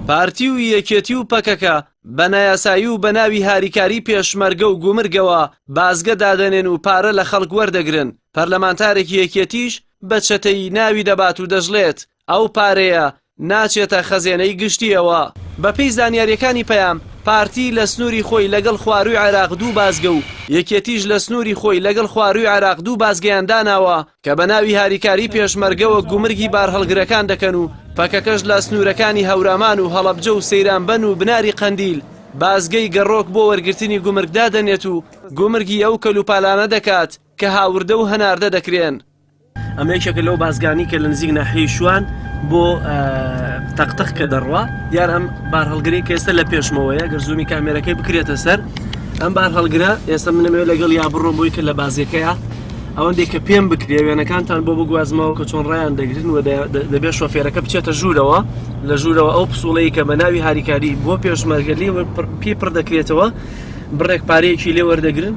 پارتی و یەکێتی و پەکەکە بە نایاسایی و بە ناوی هاریکاری پێشمەرگە و گومرگەوە بازگە دادەنێن و پارە لە خەڵک وەردەگرن. پەرلەمانتارێکی یەکێتیش بە چەتەی ناوی دەبات و دەژڵێت ئەو پارەیە ناچێتە خەزێنەی گشتیەوە. بەپێی زانیاریەکانی پەیام پارتی لە سنووری خۆی لەگەڵ خوارووی عێراق دوو بازگە و یەکێتیش لە سنووری خۆی لەگەڵ خوارووی عێراق دوو بازگەیان داناوە کە بە ناوی هاریکاری پێشمەرگەوە گومرگی بارهەڵگرەکان دەکەن و پەکەکەش لە سنوورەکانی هەورامان و هەڵەبجە و سەیرانبەن و بناری قەندیل بازگەی گەڕۆک بۆ وەرگرتنی گومرگدا دەنێت و گومرگی ئەو کەلوپالانە دەکات کە هاوردە و هەناردە دەکرێن. ئەمە یەکێکە لەو بازگانی کە لە نزیک ناحیەی شوان بۆ تەقتەق کە دەڕوا دیار ئەم بارهەڵگری کە ئێستا لە پێشمەوەیە گەر زوومی کامێرەکەی بکرێتە سەر ئەم بارهەڵگرە ئێستا منەوێت لەگەڵ یا بڕۆم بۆی کە لە بازیەکەیە ئەوەندێک کە پێم بکرێ وێنەکانتان بۆ بگوازمەوە کە چۆن ڕایان دەگرن و دەبێت شۆفێرەکە بچێتە ژوورەوە لە ژوورەوە ئەو پسوڵەیە کە بە ناوی هاریکاری بۆ پێشمەرگەلی پێ پڕ دەکرێتەوە بڕێک پارەیەکی لێ وەردەگرن.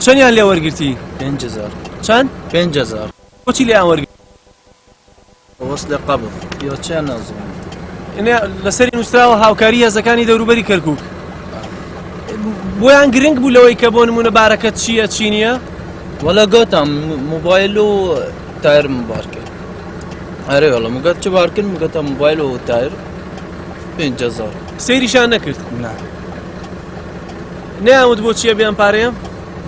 چەندیان لێ وەرگرتی؟ 5000. چەند؟ 5000. بۆچی لێیان وەرگرت؟ وەست لە قەبڵ یا چیان نازانم. لەسەری نووسراوە هاوکاری هێزەکانی دەوروبەری کەرکووک بۆیان گرنگ بوو لەوەی کە بۆ نمونە بارەکە چییە چی نییە؟ وەلا گوتم موبایل و تایرم بار کرد. ئەرێ وەڵام مگات چ بار کرد مگاتە موبایل و تایر 5000. سەیریشان نەکرد؟ نا. نەیانوت بۆ چییە بیان پارەیەم؟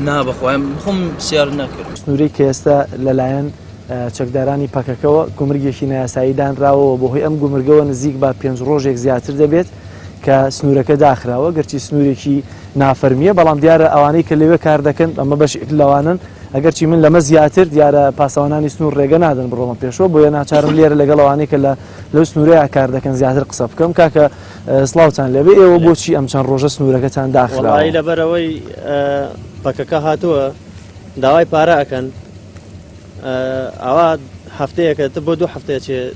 نا بەخۆم بخۆم سیار نەکرد. سنووری کە ئێستا لەلایەن چەکدارانی پەکەکەەوە گومرگێکی نایاسایی دانراوەوە بۆهۆی ئەم گومرگەوە نزیک بە 5 ڕۆژێک زیاتر دەبێت کە سنوورەکە داخراوە گەرچی سنوورێکی نافەرمیە بەڵام دیارە ئەوانەی کە لەوێ کار دەکەن ئەمە بەشێک لەوانن ئەگەرچی من لەمە زیاتر دیارە پاسەوانانی سنوور ڕێگە نادەن بڕۆمە پێشەوە بۆیە ناچارم لێرە لەگەڵ ئەوانەی کە لەو سنوورەیە کار دەکەن زیاتر قسە بکەم. کاکە سڵاوتان لەبێ ئێوە بۆچی ئەم چەند ڕۆژە سنوورەکەتان داخراوە؟ وڵای لەبەرەوەی پەکەکە هاتووە داوای پارە ئەکەن ئەوە هەفتەیەکە بۆ 2 هەفتەیە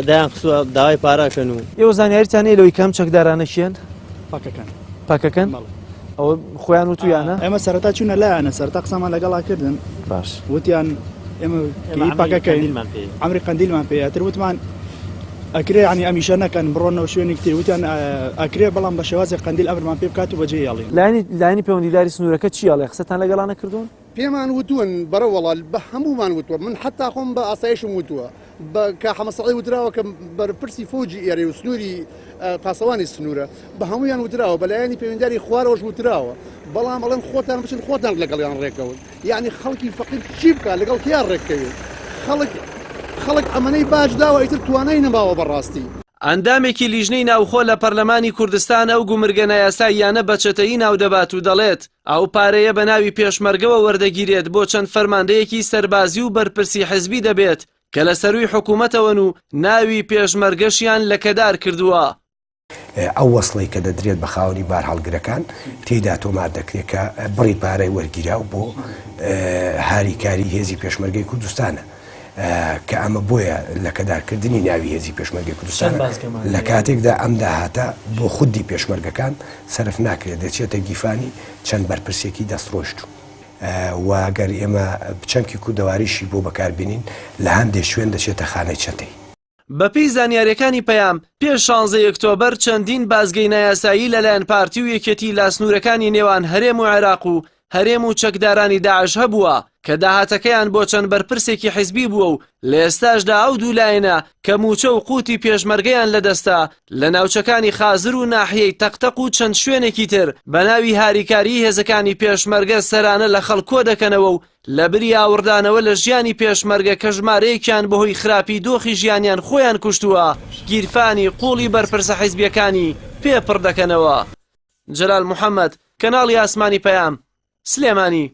دایان خسووە داوای پارەکەن و ئێوە زانیاریتان هەیە لەوەی کام چەکدارانە کێن؟ پەکەکەن ئەوە خۆیان وتویانە؟ ئێمە سەرەتا چوونە لایەنە سەرتا قسەمان لەگەڵا کردن باش وتیان ئێمە پاکەکەین ئەمری قەندیلمان پێیاتر وتمان ئەکرێ عنی ئەمیشە نەکەن بڕۆنەوە شوێنی کتێر وتیان ئەکرێ بەڵام بە شێوازی قەندیل ئەمرمان پێ بکات و بەجێ یاڵی لایەنی پەیوەندیداری سنوورەکە چیاڵێ قسەتان لەگەڵانە کردوون؟ پێمان وتوون بەرە وەڵال بە هەمومان وتووە من حتا خۆم بە ئاسایشم وتووە بە کە حەمەسەڵی وتراوە کە بەرپرسی فۆجی ئێرە و سنووری پاسەوانی سنوورە بە هەمویان وتراوە بە لایەنی پەیوەندیداری خوارەوەش وتراوە بەڵام بەڵێن خۆتان بچن خۆتان لەگەڵیان ڕێکەون یعنی خەڵکی فەقیر چی بکات لەگەڵ کیان ڕێکەوێت خەڵک ئەمەنەی باش داوە ئیتر توانای نەماوە بەڕاستی. ئەندامێکی لیژنەی ناوخۆ لە پەرلەمانی کوردستان ئەو گومرگە نایاساییانە بە چەتەیی ناودەبات و دەڵێت ئەو پارەیە بە ناوی پێشمەرگەوە وەردەگیرێت بۆ چەند فەرماندەیەکی سەربازی و بەرپرسی حزبی دەبێت کە لە سەروی حکوومەتەوەن و ناوی پێشمەرگەشیان لەکەدار کردووە. ئەو وەسڵی کە دەدرێت بە خاوەنی بارهەڵگرەکان تێیدا تۆمار دەکرێت کە بڕی پارەی وەرگیرا و بۆ هاریکاری هێزی پێشمەرگەی کوردستانە کە ئەمە بۆیە لەکەدارکردنی ناوی هێزی پێشمەرگەی کوردستان لە کاتێکدا ئەم داهاتە بۆ خودی پێشمەرگەکان سەرف ناکرێت دەچێتە گیفانی چەند بەرپرسێکی دەستڕۆشت و ئەگەر ئێمە چەمکی کوردەواریشی بۆ بەکاربێنین لە هەندێک شوێن دەچێتە خانەی چەتەی. بەپێی زانیاریەکانی پەیام پێش 16 ئۆکتۆبەر چەندین بازگەی نایاسایی لەلایەن پارتی و یەکێتی لاسنوورەکانی نێوان هەرێم و عێراق و هەرێم و چەکدارانی داعش هەبووە کە داهاتەکەیان بۆ چەند بەرپرسێکی حیزبی بووە و لە ئێستاشدا ئەو دوو لایەنە کە موچە و قوتی پێشمەرگەیان لەدەستا لە ناوچەکانی خازر و ناحیەی تەقتەق و چەند شوێنێکی تر بە ناوی هاریکاری هێزەکانی پێشمەرگە سەرانە لە خەڵکۆ دەکەنەوە و لە بری ئاوردانەوە لە ژیانی پێشمەرگە کە ژمارەیەکیان بەهۆی خراپی دۆخی ژیانیان خۆیان کوشتووە گیرفانی قوڵی بەرپرسە حیزبیەکانی پێپڕ دەکەنەوە. جەلال محەممەد، کەناڵی ئاسمانی پەیام، سلێمانی.